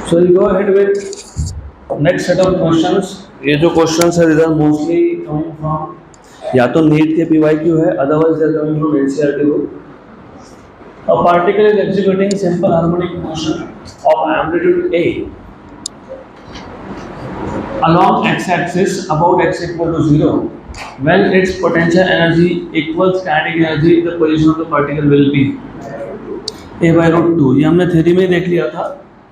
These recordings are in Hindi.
So we'll go ahead with next set of questions. ये जो questions है these are mostly coming from या तो नीट के PYQ है, otherwise they are coming from NCERT book. A particle is executing simple harmonic motion of amplitude A along x-axis about x equal to 0 when its potential energy equals kinetic energy the position of the particle will be a by root 2. ये हमने theory में देख लिया था.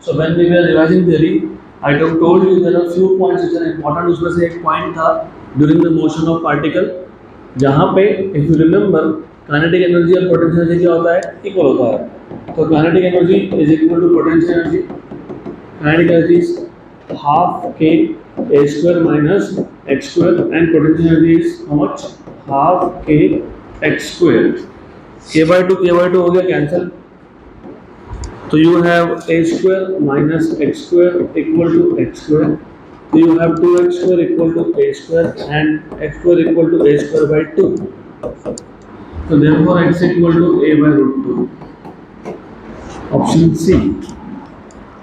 So when we were revising theory, I told you there are few points which are important. उसमें से एक point था during the motion of particle, जहाँ पे if you remember kinetic energy और potential energy क्या होता है? Equal होता है. तो kinetic energy is equal to potential energy. Kinetic energy is half k a square minus x square and potential energy is how much? Half k x square. k by 2 हो गया cancel. So you have a square minus x square equal to x square. So you have 2x square equal to a square and x square equal to a square by 2. So therefore x equal to a by root 2. Option C.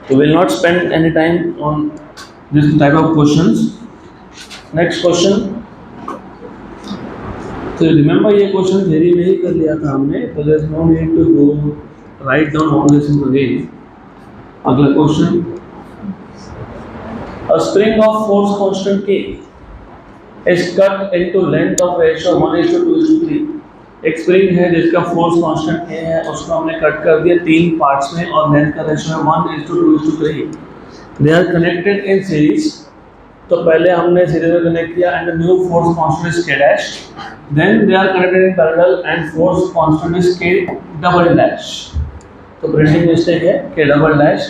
So we will not spend any time on this type of questions. Next question. So remember ये question theory में ही कर लिया था हमने. So there is no need to go write down all this again. अगला question. A spring of force constant K is cut into length of ratio 1:2:3. एक स्प्रिंग है जिसका फोर्स कांस्टेंट K है, उसको हमने कट कर दिया 3 पार्ट्स में और लेंथ का रेशियो है 1:2:3. They are connected in series. तो पहले हमने सीरीज में कनेक्ट किया and the new force constant is K dash. Then they are connected in parallel and force constant is K double dash. तो प्रिंटिंग मिस्टेक है K double dash.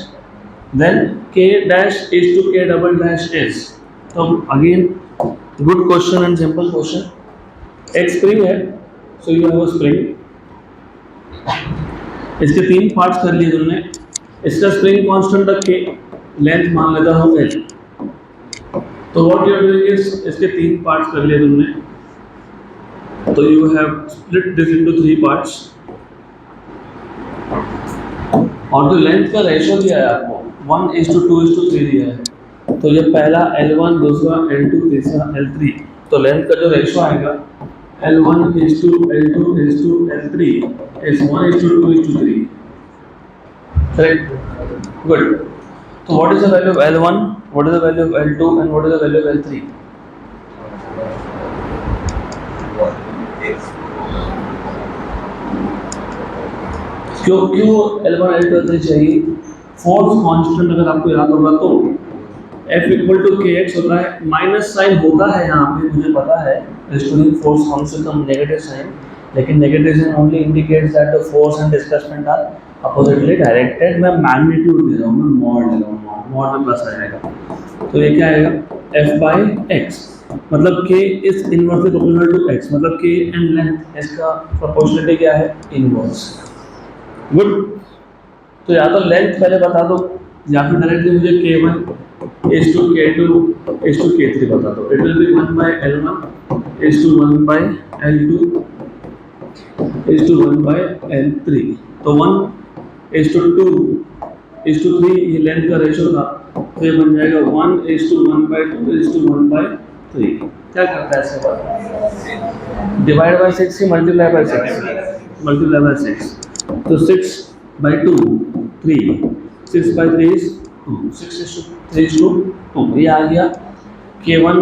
Then K dash is to K double dash is. तो again good question and simple question. एक स्प्रिंग है, so you have a spring. इसके 3 पार्ट्स कर लिए तुमने. इसका स्प्रिंग कांस्टेंट रख के लेंथ मान लेता हूँ L. तो what you are doing is इसके 3 पार्ट्स कर लिए तुमने. तो you have split this into 3 parts. और जो लेंथ का रेशियो दिया है आपको 1:2:3 दिया है. तो ये पहला L1, दूसरा L2, तीसरा L3. तो लेंथ का जो रेशियो आएगा L1:L2:L3 is 1:2:3. Correct? Good. So what is the value of L1? What is the value of L2? And what is the value of L3? क्यों L1, L2, L3 चाहिए? फोर्स कांस्टेंट अगर आपको याद होगा तो F इक्वल टू kx होता है. माइनस साइन होता है यहाँ पे, मुझे पता है. रिस्टोरिंग फोर्स कम से कम नेगेटिव साइन, लेकिन negative sign only indicates that the force and displacement are oppositely directed. मैं मैग्नीट्यूड दे रहा हूँ, मैं मॉड ले रहा हूँ, मॉड में प्लस आ जाएगा. तो ये क्या आएगा? F by x. मतलब k is inversely proportional to x. मतलब k एंड लेंथ इसका प्रोपोर्शनलिटी क्या है? इनवर्स. गुड. तो या तो लेंथ पहले बता दो या फिर डायरेक्टली मुझे K1 is to K2 is to K3 बता दो. It will be 1 by L1 is to 1 by L2 is to 1 by L3. तो 1 is to 2 is to 3 ये लेंथ का रेशियो था. तो ये बन जाएगा 1 is to 1 by 2 is to 1 by 3. क्या करता है इसके बाद? डिवाइड बाय 6 की मल्टीप्लाई बाय 6. Multiply by 6. तो 6 by 2 3. 6 by 3 is 2. 6 is to 3 is to 2. ये आ गया K1,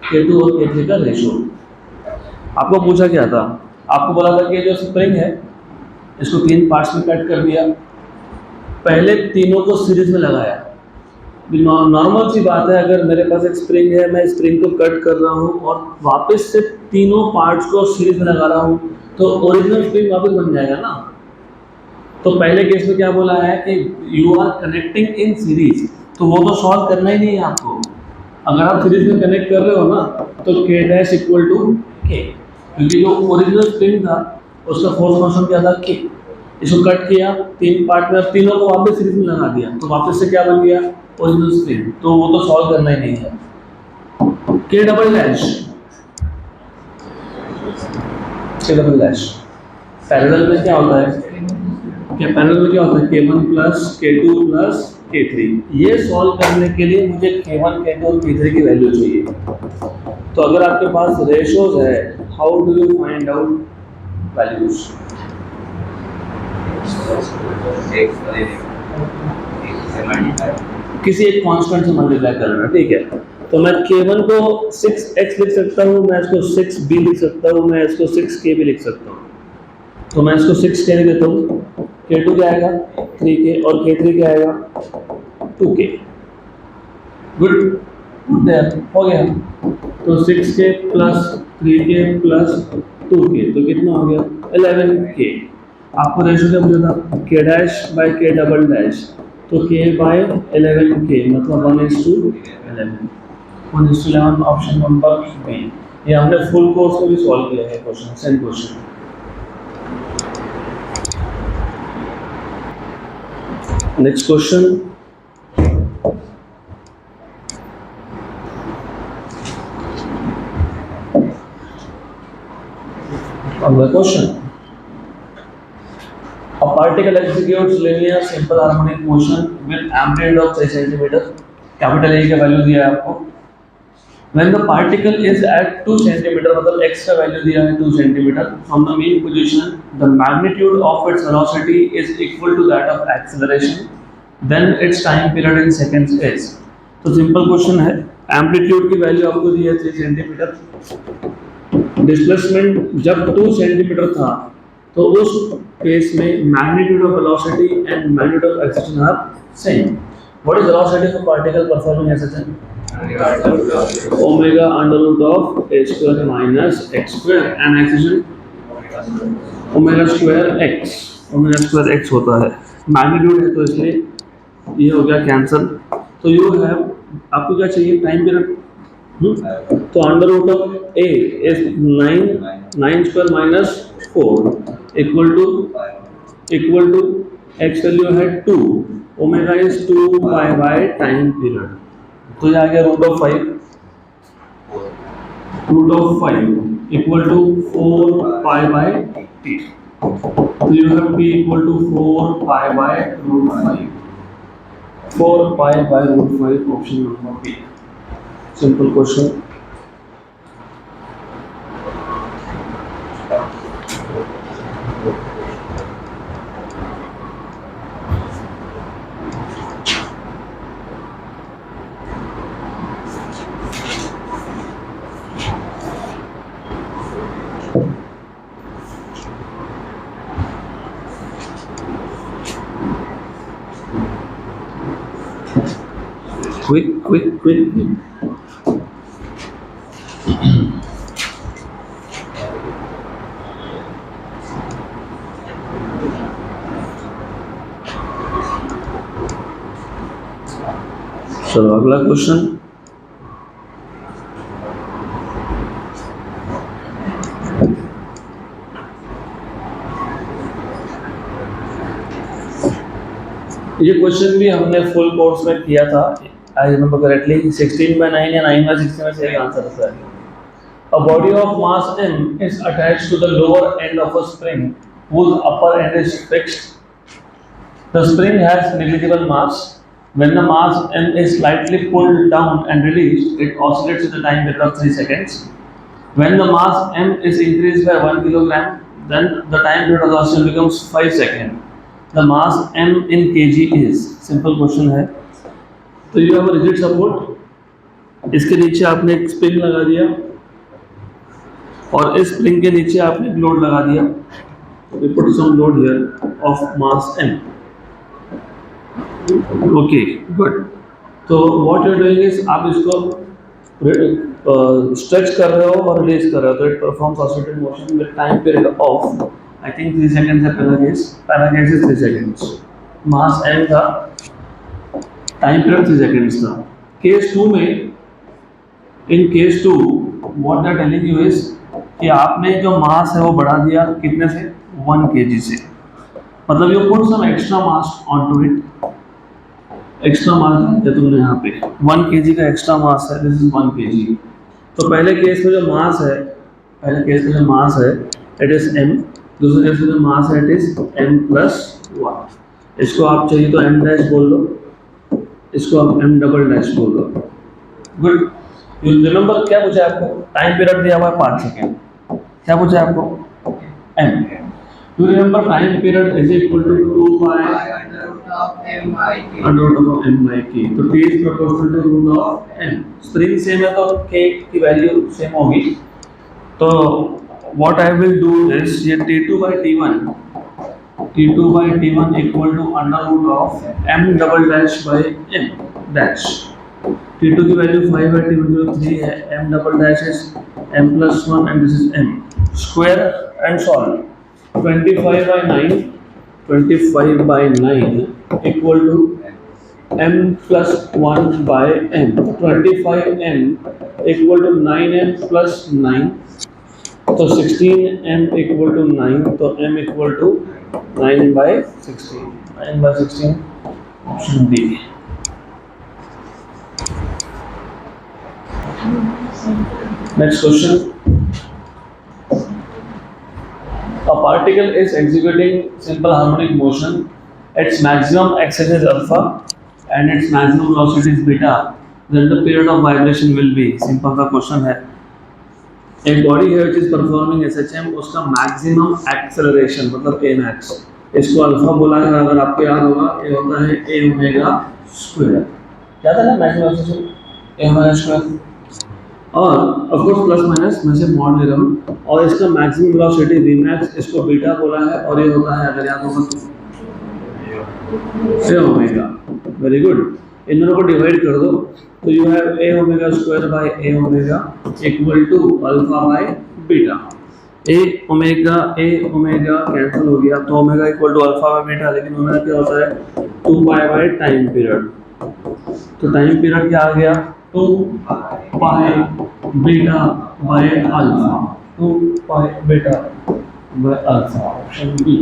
K2 और K3 का रेशियो. आपको पूछा क्या था? आपको बोला था कि जो स्प्रिंग है इसको 3 पार्ट्स में कट कर दिया. पहले तीनों को सीरीज में लगाया. नॉर्मल सी बात है, अगर मेरे पास एक स्प्रिंग है, मैं स्प्रिंग को कट कर रहा हूँ और वापस से तीनों पार्ट्स को सीरीज में लगा रहा हूँ तो ओरिजिनल स्प्रिंग वापस बन जाएगा ना. तो पहले केस में क्या बोला है कि you are connecting in series. तो वो तो सॉल्व करना ही नहीं है आपको. अगर आप सीरीज में कनेक्ट कर रहे हो ना तो K dash equal to K, क्योंकि जो ओरिजिनल स्प्रिंग था उसका फोर्स कांस्टेंट क्या था? K. इसको कट किया 3 पार्ट में, तीनों को वापस सीरीज में लगा दिया तो वापस से क्या बन गया? Original spring. तो वो तो सॉल्व करना ही नहीं है. K double dash, K double dash parallel में क्या होता है? क्या पैरेलल में क्या होता है K1 plus K2 plus K3। ये सॉल्व करने के लिए मुझे K1 K2 और K3 की वैल्यू चाहिए। तो अगर आपके पास रेशोज है, how do you find out values? किसी एक कांस्टेंट से मल्टीप्लाई करना, ठीक है। तो मैं K1 को 6x लिख सकता हूँ, मैं इसको 6b लिख सकता हूँ, मैं इसको 6k भी लिख सकता हूँ। तो मैं इसको 6k लिख देता हूँ, K2 क्या आएगा 3k और K3 क्या आएगा 2k। गुड गुड हो गया। तो 6k plus 3k plus 2k तो कितना हो गया 11k। आपको रेशो क्या पूछा था k dash by k double dash, तो k बाई 11k मतलब 1:11। 1:11 ऑप्शन नंबर बी। ये हमने फुल कोर्स में भी सॉल्व किया है question, same question. Next question, अगला question. A particle executes linear simple harmonic motion with amplitude of 3 cm. Capital A का वैल्यू दिया है आपको। When the particle is at 2 cm, मतलब x का वैल्यू दिया है 2 cm, from the mean position, the magnitude of its velocity is equal to that of acceleration. Then its time period in seconds is. तो सिंपल क्वेश्चन है, एम्पलीट्यूड की वैल्यू आपको दी है 3 cm, डिस्प्लेसमेंट जब 2 cm था, तो उस केस में magnitude of velocity and magnitude of acceleration are same. What is velocity of particle performing acceleration? Omega under root of a square minus x square and acceleration omega square x होता है। मैग्नीट्यूड है तो इसलिए ये हो गया कैंसिल। तो यू हैव, आपको क्या चाहिए टाइम पीरियड, तो under root of a is 9 square minus 4 equal to x value है 2, omega is 2 pi by time period. तो ये आ गया root of 5 equal to 4 pi by t। तो you have p equal to 4 pi by root 5, 4 pi by root 5 option number B. Simple question. Quick. चलो अगला क्वेश्चन। ये क्वेश्चन भी हमने फुल कोर्स में किया था, आई रिमेंबर करेक्टली 16/9 या 9/16 में से एक आंसर आता है। A body of mass m is attached to the lower end of a spring whose upper end is fixed. The spring has negligible mass. When the mass m is slightly pulled down and released, it oscillates with a time period of 3 seconds. When the mass m is increased by 1 kilogram, then the time period of the oscillation becomes 5 seconds. The mass m in kg is. Simple question है। तो you have a rigid support, इसके नीचे आपने एक स्प्रिंग लगा दिया और इस स्प्रिंग के नीचे आपने एक लोड लगा दिया। We put some load here of mass m. Okay, good. तो what you are doing is आप इसको स्ट्रेच कर रहे हो और रिलीज कर रहे हो, तो it performs oscillatory motion with time period of I think 3 seconds है। पहला case is 3 seconds, mass m था, टाइम पीरियड 3 सेकंड्स था। केस 2 में, in case 2 what they are telling you is कि आपने जो मास है वो बढ़ा दिया कितने से 1 kg से, मतलब you put some extra mass onto it. Extra mass डालते तुमने यहाँ पे 1 kg का एक्स्ट्रा मास है, दिस इज 1 kg। तो पहले केस में जो मास है इट इज m, दूसरे केस में जो मास है इट इज m प्लस 1। इसको आप चाहिए तो m डैश बोल दो, इसको आप m डबल डैश बोल दो। गुड। यू रिमेंबर क्या पूछा है आपको? टाइम पीरियड दिया हुआ है 5 सेकेंड, क्या पूछा है आपको? m। You remember time period is equal to 2 pi under root of m by k। तो t is proportional to root of m। Spring same है तो k की वैल्यू सेम होगी। तो what I will do is ये t2 by t1 equal to under root of m double dash by m dash. t2 की वैल्यू 5 है, t1 की वैल्यू 3 है, m double dash is m plus 1 and this is m square and solve। 25 by 9 equal to m plus 1 by m। 25m equal to 9m plus 9, तो 16m equal to 9, तो m equal to 9 by 16। 9 by 16 option B। Next question. A particle is executing simple harmonic motion. Its maximum acceleration is alpha and its maximum velocity is beta. Then the period of vibration will be। Simple का question है। एक बॉडी है which is performing SHM, उसका maximum acceleration मतलब a max, इसको अल्फा बोला है। अगर आपको याद होगा ये होता है a ओमेगा स्क्वायर। क्या था ना maximum acceleration a omega square, और ऑफ कोर्स प्लस माइनस में से मॉड ले रहा हूँ, और इसका मैक्सिमम वेलोसिटी v max इसको बीटा बोला है, और ये होता है अगर याद होगा तो a ओमेगा। Very good. इन दोनों को डिवाइड कर दो तो you have a omega square by a omega equal to alpha by beta. a omega cancel हो गया तो omega equal to alpha by beta, लेकिन ओमेगा क्या होता है 2 पाई बाय टाइम पीरियड। तो टाइम पीरियड क्या आ गया 2 pi beta by alpha, 2 pi beta by alpha option B.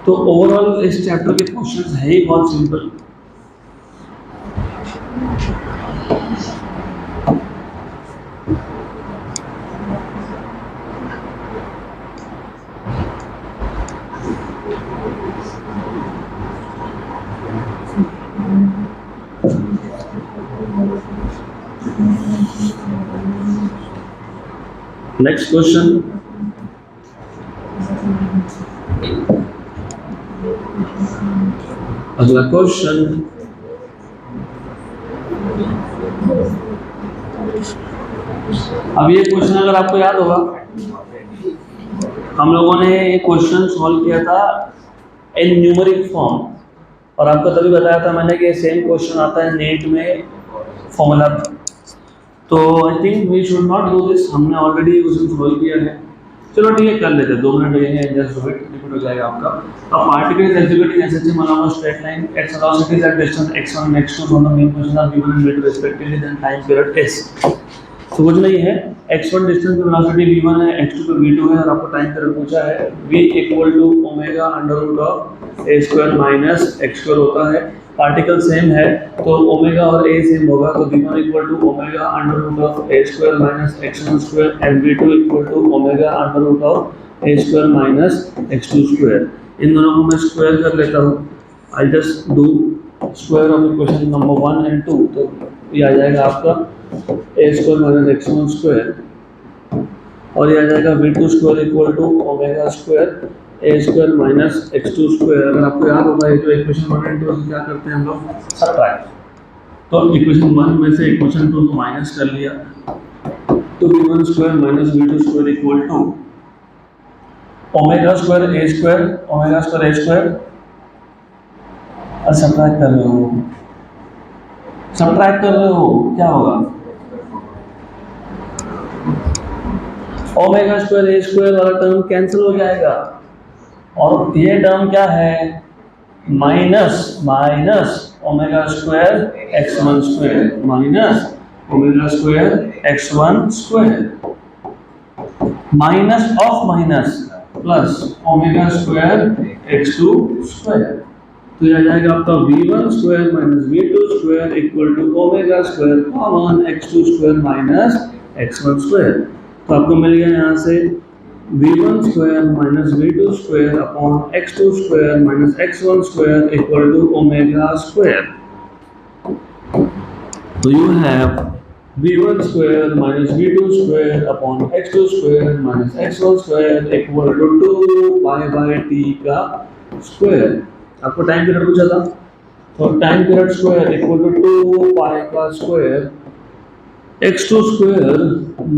तो ओवरऑल इस चैप्टर के क्वेश्चंस है ही बहुत सिंपल। Next question. अगला क्वेश्चन, अब ये क्वेश्चन अगर आपको याद होगा हम लोगों ने ये क्वेश्चन सॉल्व किया था इन न्यूमेरिक फॉर्म, और आपको तभी बताया था मैंने कि सेम क्वेश्चन आता है नीट में फॉर्मूला। तो I think we should not do this, हमने ऑलरेडी क्वेश्चन सॉल्व किया है। चलो ठीक है कर लेते हैं, 2 मिनट लगेंगे, जस्ट डू इट, रिपीट हो जाएगा आपका। A particle is executing SHM along a straight line at velocities at distance x1 and x2 from the main position are v1 and v2 respectively, then time period s। तो कुछ नहीं है, x1 डिस्टेंस पे वेलोसिटी v1 है, x2 पे v2 है, और आपको टाइम पीरियड पूछा है v equal to omega under root of a square minus x square होता है। पार्टिकल सेम है तो ओमेगा और a सेम होगा, तो v1 equal to omega under root of a square minus x1 square and v2 equal to omega under root of a square minus x2 square. इन दोनों को मैं स्क्वायर कर लेता हूँ। I just do square of equation number 1 and 2, तो ये आ जाएगा आपका a square minus x1 square, और ये आ जाएगा v2 square equal to omega square a square minus x2 square. अगर आपको याद होगा ये जो इक्वेशन 1 एंड 2 से क्या करते हैं हम लोग सबट्रैक्ट, तो इक्वेशन 1 में से इक्वेशन 2 को माइनस कर लिया, तो v1 square minus v2 square equal to omega square a square omega square a square, और सबट्रैक्ट कर रहे हो, सबट्रैक्ट कर रहे हो क्या होगा ओमेगा स्क्वायर a स्क्वायर वाला टर्म कैंसिल हो जाएगा, और ये टर्म क्या है minus omega square x1 square minus omega square x1 square minus of minus plus omega square x2 square. तो यह आ जाएगा आपका v1 square minus v2 square equal to omega square common x2 square minus x1 square. तो आपको मिल गया यहाँ से v1 square minus v2 square upon x2 square minus x1 square equal to omega square. तो you have v1 square minus v2 square upon x2 square minus x1 square equal to 2 pi by t का स्क्वायर। आपको टाइम पीरियड पूछा था, तो time period square equal to 2 pi का square x2 square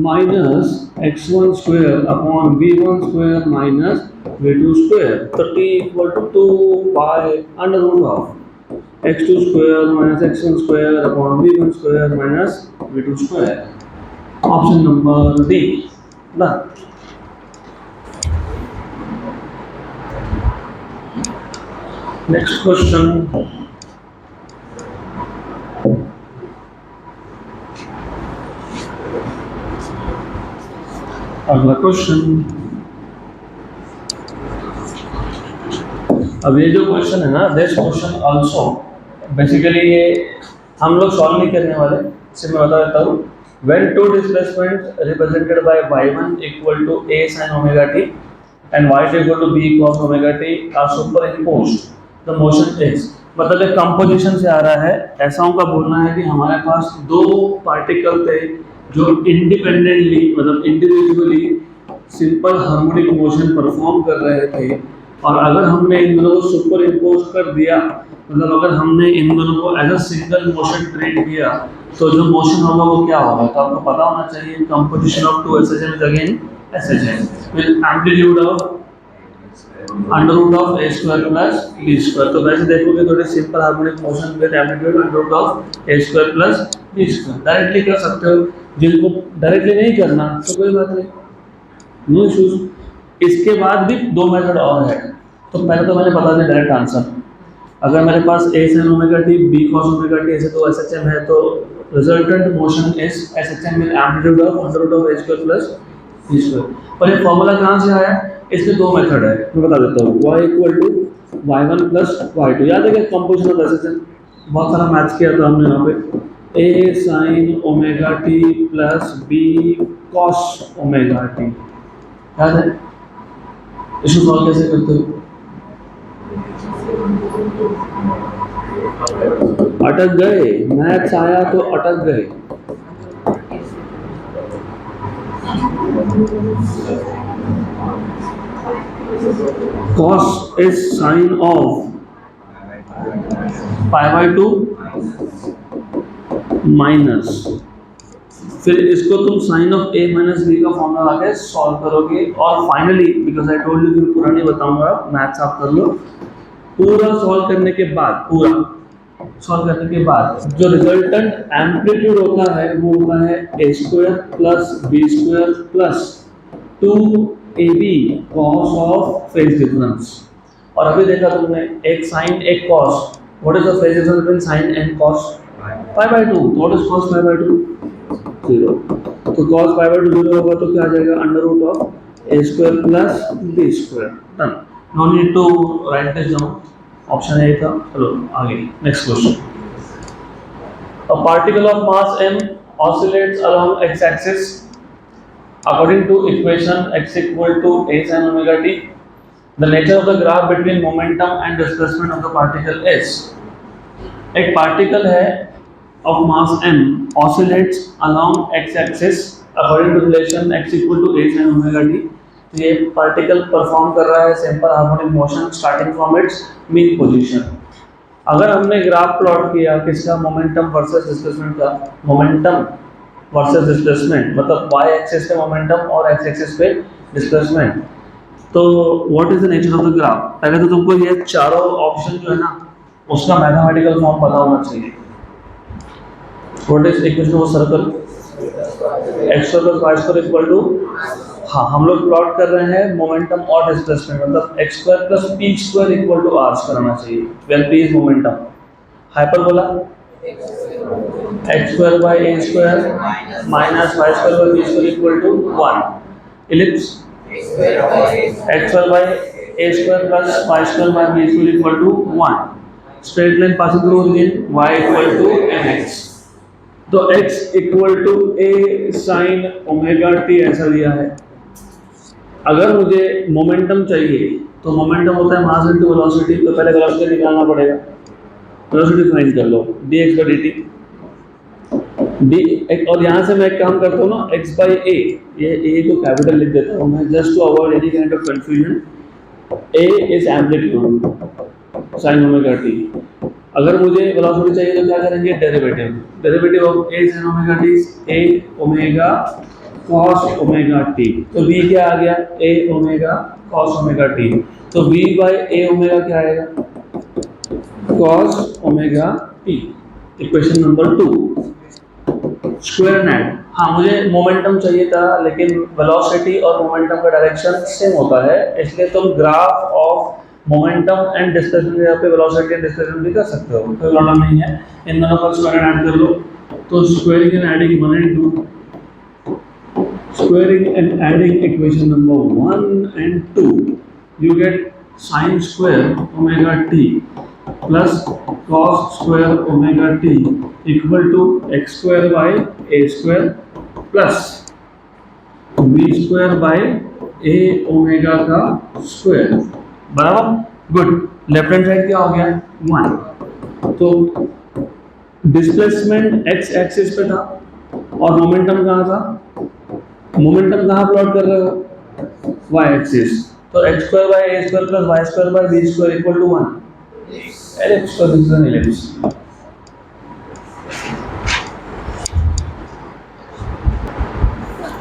minus x1 square upon v1 square minus v2 square. तो t equal to 2 pi under root of x2 square minus x1 square upon v1 square minus v2 square। Option number D. Done. Next question. अगला क्वेश्चन। अब ये जो क्वेश्चन है ना, दिस क्वेश्चन आल्सो बेसिकली ये हम लोग सॉल्व नहीं करने वाले, सिर्फ मैं बता देता हूँ। When two displacement represented by y1 equal to a sin omega t and y2 equal to b cos omega t are superimposed, the motion is, मतलब एक कंपोजिशन से आ रहा है। ऐसा उनका बोलना है कि हमारे पास दो पार्टिकल थे जो इंडिपेंडेंटली मतलब individually simple harmonic motion perform कर रहे थे, और अगर हमने इन दोनों को सुपर इम्पोज कर दिया, मतलब अगर हमने इन दोनों को as a single motion treat किया, तो जो मोशन होगा वो क्या होगा। तो आपको पता होना चाहिए composition of two SHM is again SHM with amplitude of under root of a square plus b square. तो वैसे देखोगे थोड़े simple harmonic motion with amplitude under root of a square plus b square directly कर सकते हो। जिनको डायरेक्टली नहीं करना तो कोई बात नहीं, नो इश्यूज। इसके बाद भी दो मेथड और है। तो पहले तो मैंने बता दिया डायरेक्ट आंसर। अगर मेरे पास a sin omega t b cos omega t ऐसे तो SHM है, तो resultant motion is SHM with amplitude of under root of a square plus b square. पर ये फॉर्मूला कहाँ से आया? इसके दो मेथड है, मैं बता देता हूँ। y equal to y1 plus y2, याद है क्या कंपोजिशन ऑफ SHM? बहुत सारा मैथ्स किया था हमने यहाँ पे। a sin omega t plus b cos omega t, याद है? इसको सॉल्व कैसे करते हो? अटक गए, मैथ्स आया तो अटक गए। cos is sin of pi by 2 minus, फिर इसको तुम sine of a minus b का फॉर्मूला लाके सॉल्व करोगे, और finally because I told you कि पूरा नहीं बताऊंगा, मैथ्स आप कर लो। पूरा सॉल्व करने के बाद, पूरा सॉल्व करने के बाद जो रिजल्टेंट एम्पलीट्यूड होता है वो होता है a square plus b square plus 2ab cos of phase difference. और अभी देखा तुमने एक साइन एक cos, what is the phase difference between sine and cos? Pi by 2। What is cos pi by 2? 0। तो cos पाई बाय 2 0 होगा तो क्या आ जाएगा? Under root of a square plus b square. Done, no need to write this down, option A था। चलो आगे next question. A particle of mass m oscillates along x axis according to equation x equal to a sin omega t. The nature of the graph between momentum and displacement of the particle is, एक पार्टिकल है of mass m oscillates along x axis according to relation x equal to a sin omega t. तो ये पार्टिकल परफॉर्म कर रहा है simple harmonic motion starting from its mean position. अगर हमने ग्राफ प्लॉट किया किसका? मोमेंटम वर्सेस डिस्प्लेसमेंट का। मोमेंटम वर्सेस डिस्प्लेसमेंट मतलब y एक्सिस पे मोमेंटम और x एक्सिस पे डिस्प्लेसमेंट। तो what is the nature of the graph? पहले तो तुमको ये चारों ऑप्शन जो है ना उसका मैथमेटिकल फॉर्म पता होना चाहिए। What is equation of circle? x square plus y square equal to, हाँ हम लोग प्लॉट कर रहे हैं मोमेंटम और डिस्प्लेसमेंट, मतलब x square plus p square equal to r कराना चाहिए। Well p is momentum, hyperbola x square by a square minus y square by b square equal to 1। Ellipse x square by a square plus y square by b square equal to 1। Straight line passing through origin y equal to mx, तो x equal to a sine omega t ऐसा दिया है। अगर मुझे मोमेंटम चाहिए तो मोमेंटम होता है मास इनटू वेलोसिटी, तो पहले वेलोसिटी निकालना पड़ेगा। वेलोसिटी फाइंड कर लो dx/dt d, और यहाँ से मैं एक काम करता हूँ ना, x/a, ये a को कैपिटल लिख देता हूँ मैं just to avoid any kind of confusion. a is amplitude sine omega t। अगर मुझे वेलोसिटी चाहिए तो क्या करेंगे, derivative of a sin omega t, a omega cos omega t, तो v क्या आ गया, a omega cos omega t, तो v बाय a ओमेगा क्या आएगा, cos omega t। Equation number 2 square net. हाँ, मुझे मोमेंटम चाहिए था लेकिन वेलोसिटी और मोमेंटम का डायरेक्शन सेम होता है, इसलिए तुम graph of momentum and displacement यहाँ पे वेलोसिटी एंड डिस्प्लेसमेंट भी कर सकते हो, कोई प्रॉब्लम नहीं है। इन दोनों का स्क्वायर ऐड कर लो, तो squaring and adding 1 and 2, squaring and adding equation number 1 and 2, you get sin square omega t plus cos square omega t equal to x square by a square plus b square by a omega का स्क्वायर, बराबर। गुड, लेफ्ट हैंड साइड क्या हो गया 1, तो डिस्प्लेसमेंट x एक्सिस पे था और मोमेंटम कहाँ था, मोमेंटम कहाँ प्लॉट कर रहे हो, y एक्सिस, तो x square by a square plus y square by b square equal to 1, ellipse का this is ellipse.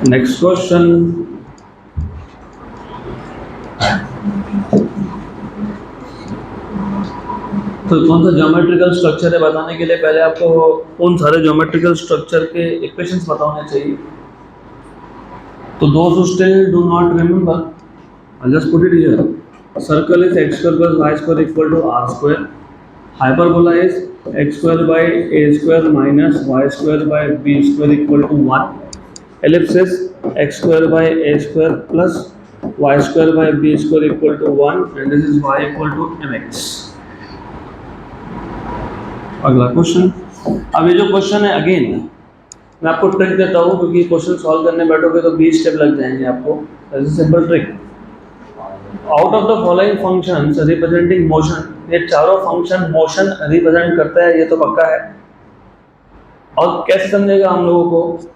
Next question, तो कौन सा ज्योमेट्रिकल स्ट्रक्चर है बताने के लिए पहले आपको उन सारे ज्योमेट्रिकल स्ट्रक्चर के इक्वेशंस पता होने चाहिए। तो those who still do not remember, I'll just put it here. Circle is x square plus y square equal to r square. Hyperbola is x square by a square minus y square by b square equal to 1. Ellipse is x square by a square plus y square by b square equal to 1, and this is y equal to mx. अगला क्वेश्चन, अब ये जो क्वेश्चन है अगेन मैं आपको ट्रिक देता हूँ, क्योंकि क्वेश्चन सॉल्व करने बैठोगे तो 20 स्टेप लग जाएंगे आपको। As a simple trick, out of the following functions representing motion, ये चारों फंक्शन मोशन रिप्रेजेंट करता है, ये तो पक्का है। और कैसे समझेगा हम लोगों को,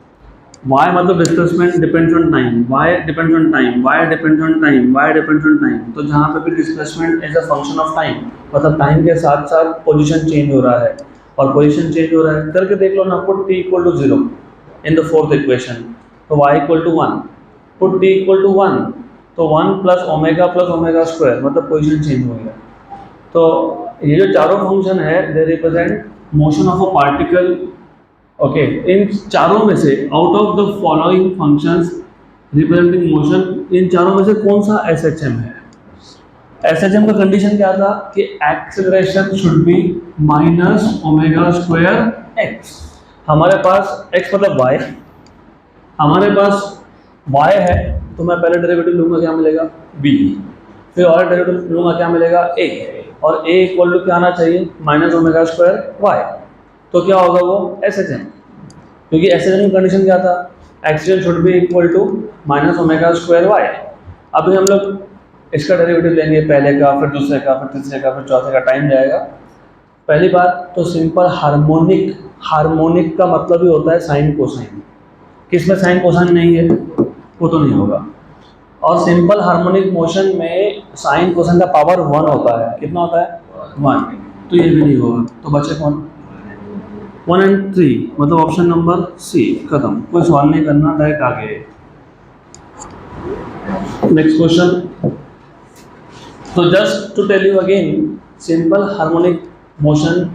y मतलब displacement depends on time, y depends on time, y depends on time, y depends on time, तो जहाँ पे भी displacement is a function of time, मतलब टाइम के साथ साथ पोजीशन चेंज हो रहा है, और पोजीशन चेंज हो रहा है करके देख लो ना, put t equal to 0 in the fourth equation, तो y equal to 1, put t equal to 1, तो 1 प्लस ओमेगा स्क्वायर, मतलब पोजीशन चेंज हो गया। तो ये जो चारों फंक्शन है दे represent motion of a particle. Okay, इन चारों में से out of the following functions representing motion, इन चारों में से कौन सा SHM है? SHM का कंडीशन क्या था कि acceleration should B minus omega square x। हमारे पास x मतलब y, हमारे पास y है, तो मैं पहले डेरिवेटिव लूंगा, क्या मिलेगा b, फिर और डेरिवेटिव लूंगा, क्या मिलेगा a, और a इक्वल टू क्या आना चाहिए माइनस ओमेगा स्क्वायर y, तो क्या होगा वो SHM, क्योंकि SHM की कंडीशन क्या था, acceleration should be equal to minus omega square y। अभी हम लोग इसका डेरिवेटिव लेंगे, पहले का, फिर दूसरे का, फिर तीसरे का, फिर चौथे का, टाइम जाएगा। पहली बात तो सिंपल हार्मोनिक, हार्मोनिक का मतलब ही होता है साइन कोसाइन, किसमें साइन कोसाइन नहीं है वो तो नहीं होगा। और सिंपल हार्मोनिक मोशन में साइन कोसाइन का पावर 1 होता है, कितना होता है 1, तो ये भी नहीं होगा, तो बचे कौन 1 and 3, मतलब ऑप्शन नंबर सी, खत्म, कोई सवाल नहीं करना, डायरेक्ट आगे। नेक्स्ट क्वेश्चन, तो just to tell you again, simple harmonic motion,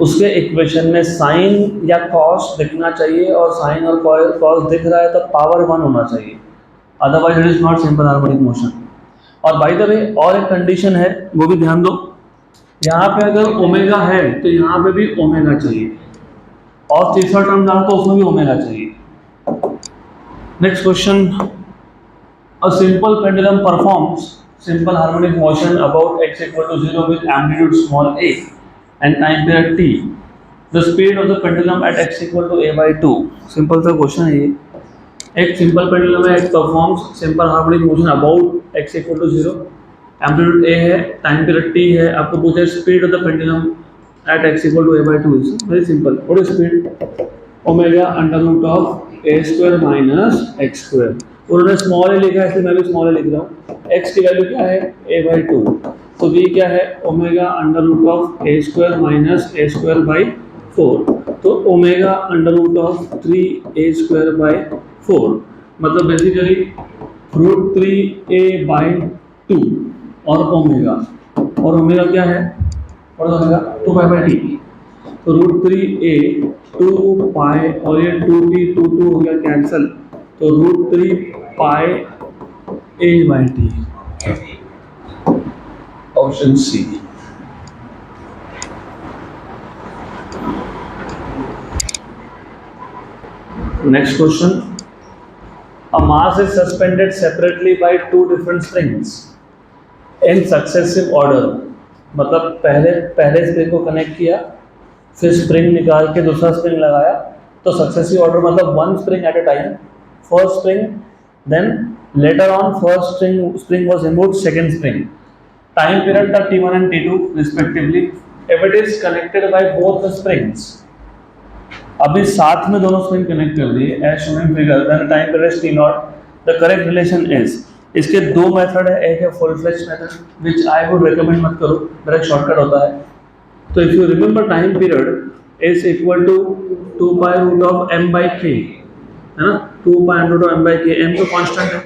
उसके इक्वेशन में साइन या कॉस दिखना चाहिए, और साइन और कॉस दिख रहा है तो पावर 1 होना चाहिए, otherwise it is not simple harmonic motion. और बाय द वे और एक कंडीशन है, वो भी ध्यान दो, यहाँ पे अगर ओमेगा है तो यहाँ पे भी ओमेगा चाहिए, और तीसरा टर्म डाल तो उसमें भी ओमेगा चाहिए। Next question, a simple pendulum performs simple harmonic motion about x equal to 0 with amplitude small a and time period t. The speed of the pendulum at x equal to a by 2. Simple सा क्वेश्चन है ये. एक सिंपल पेंडुलम है, performs simple harmonic motion about x equal to 0, amplitude a है, टाइम पीरियड t है. आपको पूछा है speed of the pendulum at x equal to a by 2 is very simple. What is speed? Omega under root of a square minus x square. उन्होंने स्मॉल a लिखा है इसलिए मैं भी स्मॉल a लिख रहा हूँ. x की वैल्यू क्या है? a by 2. तो v क्या है? Omega under root of a square minus a square by 4. तो omega under root of 3a square by 4, मतलब बेसिकली रूट 3a बाई 2 और ओमेगा क्या है? और ओमेगा 2 पाई बाई टी. तो रूट 3a 2 पाई और ये 2t 2 हो गया कैंसल, तो root 3 pi a by T. Option C. Next question. A mass is suspended separately by two different springs in successive order. मतलब पहले स्प्रिंग को कनेक्ट किया, फिर स्प्रिंग निकाल के दूसरा स्प्रिंग लगाया, तो सक्सेसिव ऑर्डर मतलब one spring at a time. First spring, then later on first spring was removed, second spring. Time period था T1 and T2 respectively. If it is connected by both the springs, अभी साथ में दोनों स्प्रिंग कनेक्ट कर दिए as shown in figure, then time period T naught. The correct relation is, इसके दो मेथड है. एक है full fledge method which I would recommend मत करो, डायरेक्ट शॉर्टकट होता है. तो if you remember time period is equal to 2 pi root of m by k, है ना. 2 pi root of m by k, m तो कांस्टेंट है.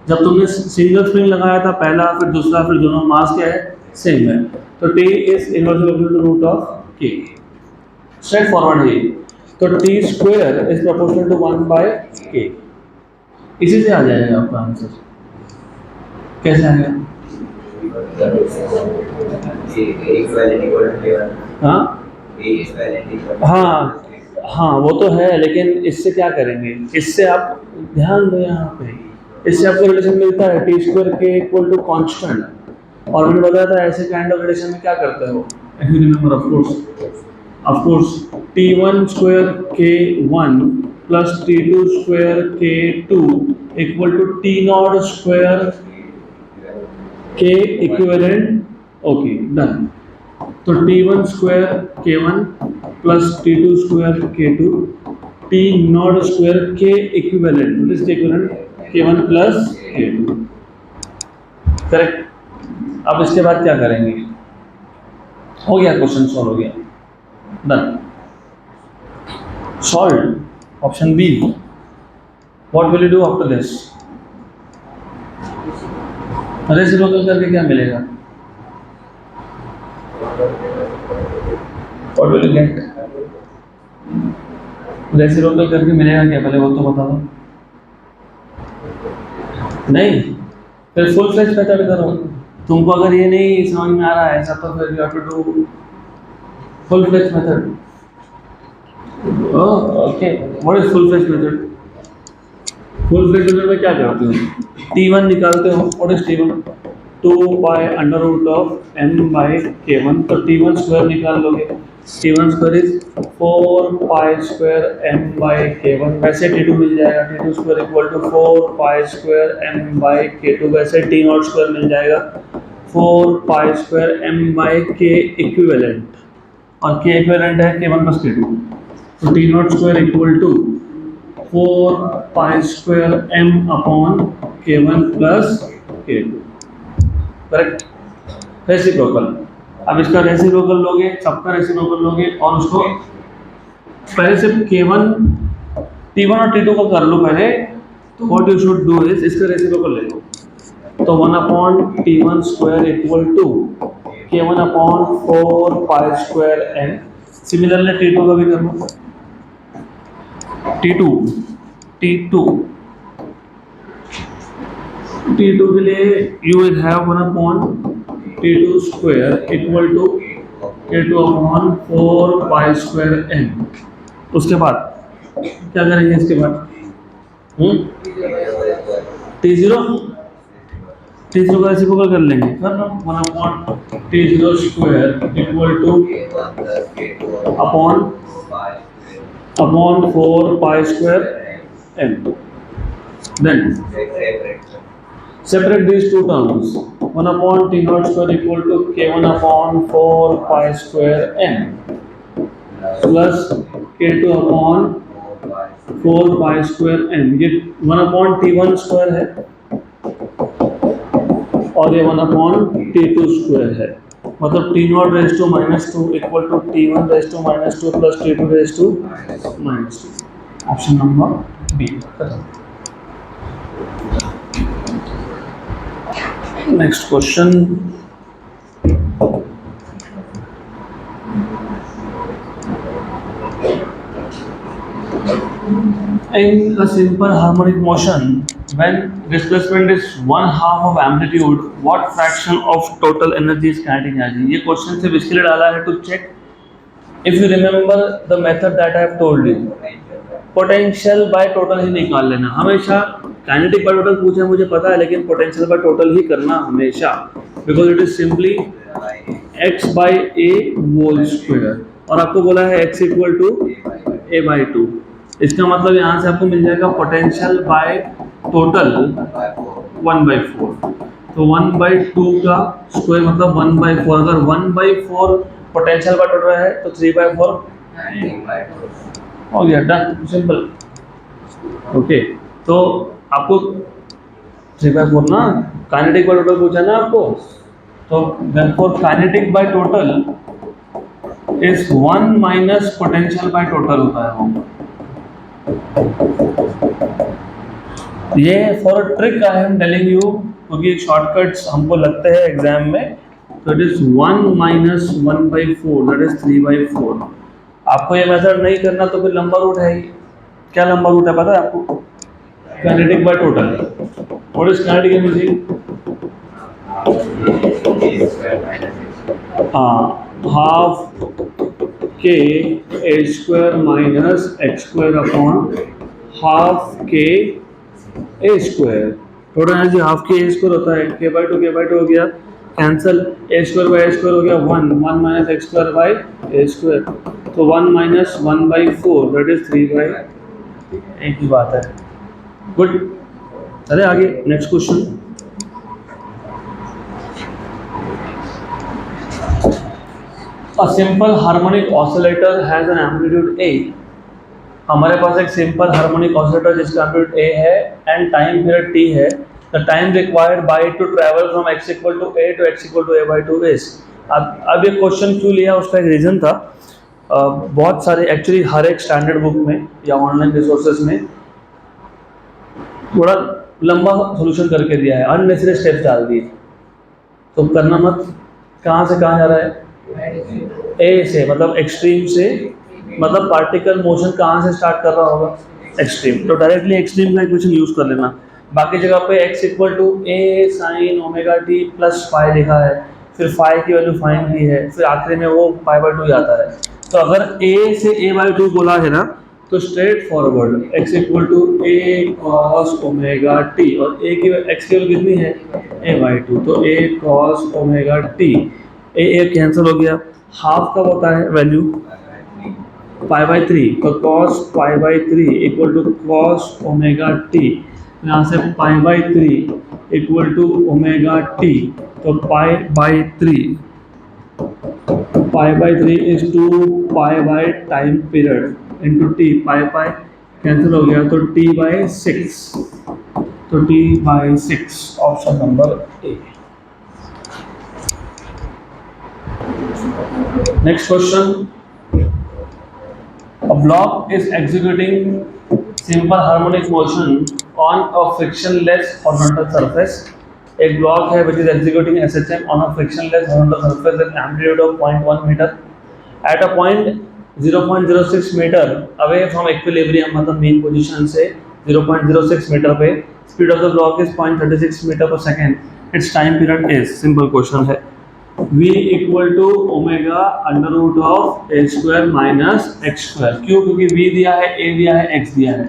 जब तुमने सिंगल स्प्रिंग लगाया था पहला फिर दूसरा फिर दोनों, मास क्या है? सेम है. तो t is inversely equal to root of k. Straightforward है. तो t square is proportional to 1 by k. इसी से आ जाएगा आपका आंसर. कैसे आएगा? हाँ वो तो है, लेकिन इससे क्या करेंगे? इससे आप ध्यान दो यहाँ पे, इससे आपको रिलेशन मिलता है टी स्क्वायर के इक्वल टू कांस्टेंट. और मैंने बताया था ऐसे काइंड ऑफ रिलेशन में क्या करते हो. If you remember of course t1 square k1 plus t2 square k2 equal to t naught square k equivalent. okay, done. तो t1 square k1 plus t2 square k2 t naught square k equivalent. what is the equivalent? k1 plus k2. Correct. अब इसके बाद क्या करेंगे? हो गया, क्वेश्चन सॉल्व हो गया. Done. Solved. Option B. What will you do after this? Reciprocal करके क्या मिलेगा? What will you get? Reciprocal करके मिलेगा क्या? पहले वो तो बता दो. नहीं, फिर फुल फ्लेज मेथड करो. तुमको अगर ये नहीं समझ में आ रहा है ऐसा, तो फिर you have to do full fledged method. Oh, okay. What is full fledged method? Full fledged method में क्या करते हो? T1 निकालते हो. What is T1? 2 by under root of m by k1. तो T1 स्क्वायर निकाल लोगे. T1 square is 4 pi square m by k1. वैसे T2 मिल जाएगा. T2 square equal to 4 pi square m by k2. वैसे T नॉट स्क्वायर मिल जाएगा 4 pi square m by k equivalent. और k इक्विवेलेंट है k1 प्लस k2. तो t naught square equal to 4 pi square m upon k1 plus k2. Correct. Reciprocal. अब इसका रेसिप्रोकल लोगे, सबका रेसिप्रोकल लोगे और उसको पहले से k1 t1 और t2 को कर लो पहले. तो what you should do is इसका रेसिप्रोकल ले लो. तो 1 upon t1 square equal to k1 upon 4 pi square n. Similarly t2 का भी कर लो. t2 के लिए you will have 1 upon t2 square equal to k2 upon 4 pi square n. उसके बाद क्या करेंगे? इसके बाद t0 T0 का रेसिप्रोकल कर लेंगे, कर लो 1/T0 square equal two upon 4 pi square m. Then separate these two terms. 1/T0 square equal to K1 upon 4 pi square m plus K2 upon 4 pi square m. ये 1/T1 स्क्वायर है और ये 1/T2 स्क्वायर है, मतलब T0 raise to -2 equal to T1 raise to -2 plus T2 raise to -2. Option number B. Next question. In a simple harmonic motion, when displacement is 1/2 of amplitude, what fraction of total energy is kinetic energy? ये क्वेश्चन सिर्फ इसके लिए डाला है to check if you remember the method that I have told you. Potential by total ही निकाल लेना हमेशा. काइनेटिक बाय टोटल पूछे मुझे पता है, लेकिन पोटेंशियल बाय टोटल ही करना हमेशा, because it is simply x by A whole square, और आपको बोला है x equal to a by 2. इसका मतलब यहाँ से आपको मिल जाएगा पोटेंशियल बाय टोटल 1/4. तो 1/2 का स्क्वायर मतलब 1/4. अगर 1/4 पोटेंशियल बाय टोटल है तो 3/4 हो गया. Done, simple. ओके, तो आपको 3/4 ना काइनेटिक बाय टोटल पूछा ना आपको, तो therefore kinetic by total is 1 minus potential by total होता है वो. ये for trick I am telling you, क्योंकि शॉर्टकट्स हमको लगते हैं एग्जाम में. तो it is 1 minus 1/4 that is 3/4. आपको ये मेथड नहीं करना तो फिर लंबा रूट है ही. क्या लंबा रूट है पता है आपको? Kinetic by total. What is kinetic energy? Half K A square minus X square upon half K A square. Total energy half K A square होता है. k/2 हो गया, cancel. A square by A square हो गया 1 minus X square by A square. तो 1 माइनस 1/4 दैट इज 3/. एक ही बात है. गुड. चले आगे, next question. A simple harmonic oscillator has an amplitude A. हमारे पास एक सिंपल हार्मोनिक ऑसिलेटर जिसका एम्पलीट्यूड A है एंड टाइम पीरियड T है. The time required by it to travel from x equal to A to x equal to A/2 is. अब ये क्वेश्चन क्यों लिया, उसका एक रीजन था. बहुत सारे एक्चुअली हर एक स्टैंडर्ड बुक में या ऑनलाइन रिसोर्सेज में थोड़ा लंबा सॉल्यूशन करके दिया है, अननेसेसरी स्टेप्स डाल दिए. तो करना मत. कहाँ से कहाँ जा रहा है? ए से, मतलब एक्सट्रीम से, मतलब पार्टिकल मोशन कहाँ से स्टार्ट कर रहा होगा? एक्सट्रीम. तो डायरेक्टली एक्सट्रीम का इक्वेशन यूज कर लेना. बाकी जगह पे x equal to A sine omega T plus phi लिखा है, फिर फाई की वैल्यू फाइन की है, फिर आखिरी में वो π/2 आता है. तो अगर a से a/2 बोला है ना, तो straightforward x equal to a cos omega T, और a की x की वैल्यू कितनी है? a/2. तो a cos omega T, a cancel हो गया. हाफ का होता है वैल्यू π/3, तो cos π/3 equal to cos omega T. यहाँ से π/3 इक्वल टू ओमेगा टी, तो π/3 is 2 pi by time period into T. Pi cancel हो गया, तो t/6. तो t/6 option number A. Next question. A block is executing simple harmonic motion on a frictionless horizontal surface. एक ब्लॉक है which is executing SHM on a frictionless horizontal surface with amplitude of 0.1 meter at a point 0.06 meter away from equilibrium, मतलब मेन पोजीशन से 0.06 मीटर पे. Speed of the block is 0.36 metre per second. Its time period is, simple question है, v equal to omega under root of A square minus X square. क्यों? क्योंकि v दिया है, a दिया है, x दिया है.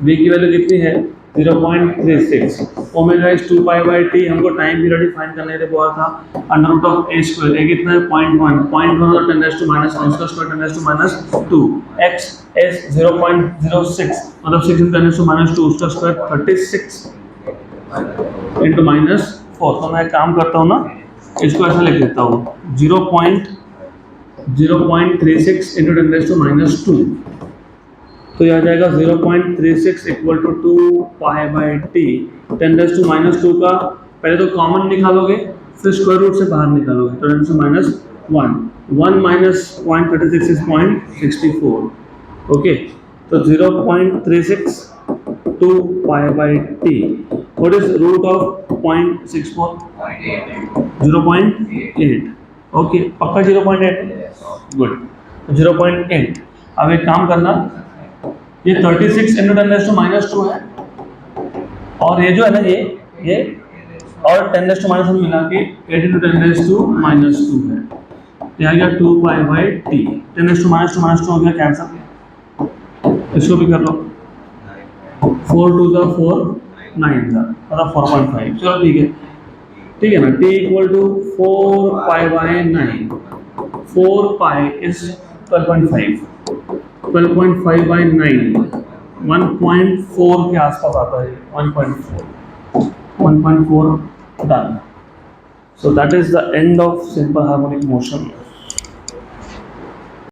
v की वैल्यू कितनी है? 0.36 omega is 2 pi by t. हमको टाइम पीरियड डिफाइन करने के लिए बोला था under root of A square. A कितना है 0.1 और 10 टू माइनस 1 उसका square 10 to minus 2 x s 0.06 मतलब 6 into 10 टू माइनस 2 उसका स्क्वायर 36 into माइनस 4। तो मैं काम करता हूँ ना, इसको ऐसा लिख देता हूँ 0.36 into 10 टू माइनस 2। तो यह आ जाएगा 0.36 equal to 2 pi by T. 10 to minus 2 का पहले तो कॉमन निकालोगे फिर स्क्वायर रूट से बाहर निकालोगे तो 10 to minus 1 1 minus 0.36 is 0.64। Okay तो 0.36 2 pi by T. What is root of 0.64? 0.8। Okay पक्का 0.8? गुड 0.8। अब एक काम करना, ये 36 into 10 टू माइनस 2 है और ये जो है ना ये और 10 टू माइनस 1 मिला के 8 into 10 टू माइनस 2 है। ये आ गया 2 pi by T. 10 to minus 2 हो गया कैंसल। इसको भी कर लो 4 2 जा 4 9 जा मतलब 4.5। चलो ठीक है ना। t equal to 4 pi by 9। 4 pi is 12.5 12.5 by 9 1.4 के आसपास आता है। 1.4 done। So that is the end of simple harmonic motion.